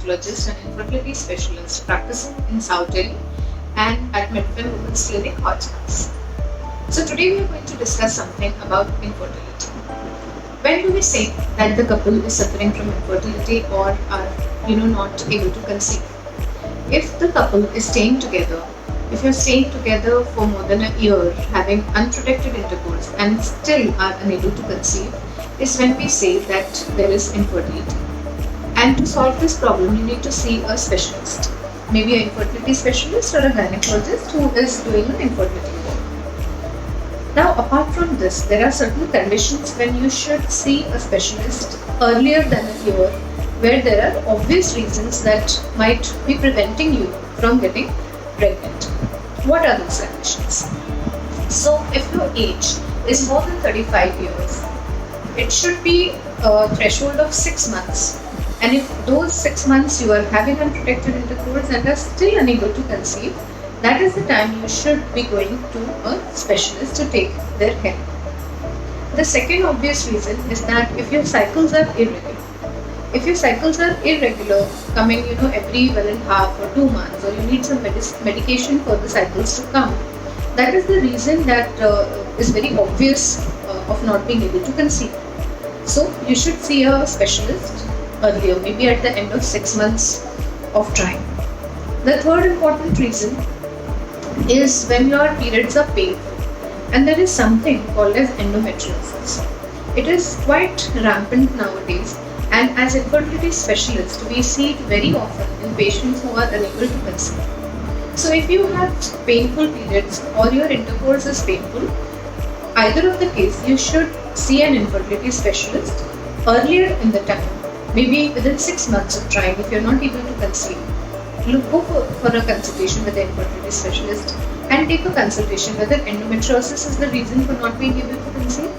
gynecologist and infertility specialist practicing in South Delhi and at Medfemme Women's Clinic, Hauz. So today we are going to discuss something about infertility. When do we say that the couple is suffering from infertility or are not able to conceive? If the couple is staying together, if you're staying together for more than a year, having unprotected intercourse and still are unable to conceive, is when we say that there is infertility. And to solve this problem, you need to see a specialist, maybe an infertility specialist or a gynecologist who is doing an infertility work. Now, apart from this, there are certain conditions when you should see a specialist earlier than a year, where there are obvious reasons that might be preventing you from getting pregnant. What are those conditions? So, if your age is more than 35 years, it should be a threshold of 6 months. And if those 6 months you are having unprotected intercourse and are still unable to conceive, that is the time you should be going to a specialist to take their help. The second obvious reason is that if your cycles are irregular. If your cycles are irregular, coming every 1.5 or 2 months, or you need some medication for the cycles to come, that is the reason that is very obvious of not being able to conceive. So you should see a specialist earlier, maybe at the end of 6 months of trying. The third important reason is when your periods are painful, and there is something called as endometriosis. It is quite rampant nowadays. And as infertility specialists, we see it very often in patients who are unable to conceive. So if you have painful periods or your intercourse is painful, either of the case, you should see an infertility specialist earlier in the time, maybe within 6 months of trying. If you're not able to conceive, go for a consultation with the infertility specialist and take a consultation whether endometriosis is the reason for not being able to conceive.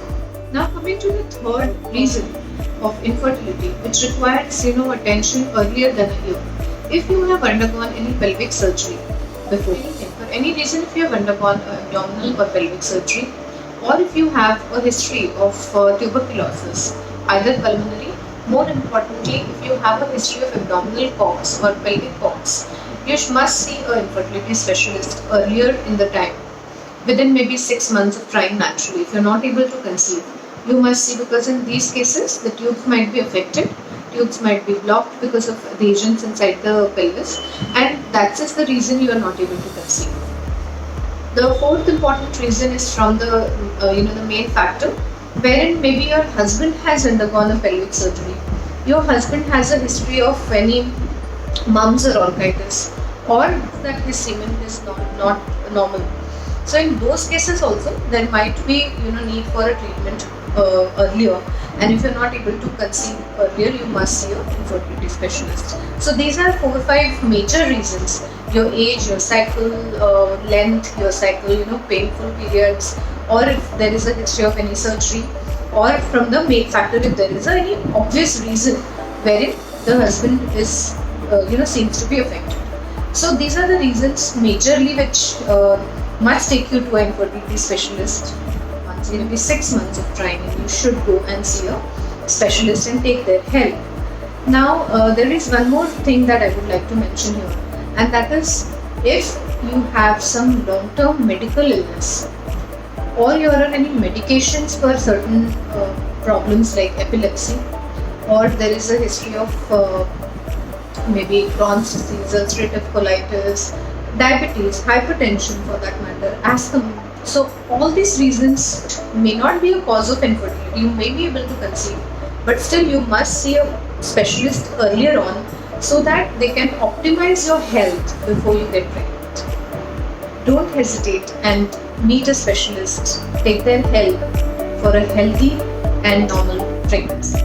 Now coming to the third reason of infertility, which requires attention earlier than a year. If you have undergone any pelvic surgery before, for any reason, if you have undergone abdominal or pelvic surgery, or if you have a history of tuberculosis, either pulmonary, more importantly, if you have a history of abdominal cocks or pelvic cocks, you must see an infertility specialist earlier in the time, within maybe 6 months of trying naturally. If you're not able to conceive, you must see, because in these cases the tubes might be affected, tubes might be blocked because of adhesions inside the pelvis, and that's just the reason you are not able to conceive. The fourth important reason is from the the main factor, wherein maybe your husband has undergone a pelvic surgery, your husband has a history of any mumps or orchitis, or that his semen is not normal. So in those cases also there might be need for a treatment earlier, and if you're not able to conceive earlier, you must see an infertility specialist. So these are 4 or 5 major reasons: your age, your cycle length, your cycle, painful periods, or if there is a history of any surgery, or from the main factor, if there is any obvious reason wherein the husband is seems to be affected. So these are the reasons majorly which must take you to an infertility specialist. Once maybe 6 months of trying, and you should go and see a specialist and take their help. Now there is one more thing that I would like to mention here, and that is if you have some long-term medical illness, or you are on any medications for certain problems like epilepsy, or there is a history of maybe Crohn's disease, ulcerative colitis, diabetes, hypertension for that matter, asthma. So all these reasons may not be a cause of infertility. You may be able to conceive, but still you must see a specialist earlier on so that they can optimize your health before you get pregnant. Don't hesitate and meet a specialist. Take their help for a healthy and normal pregnancy.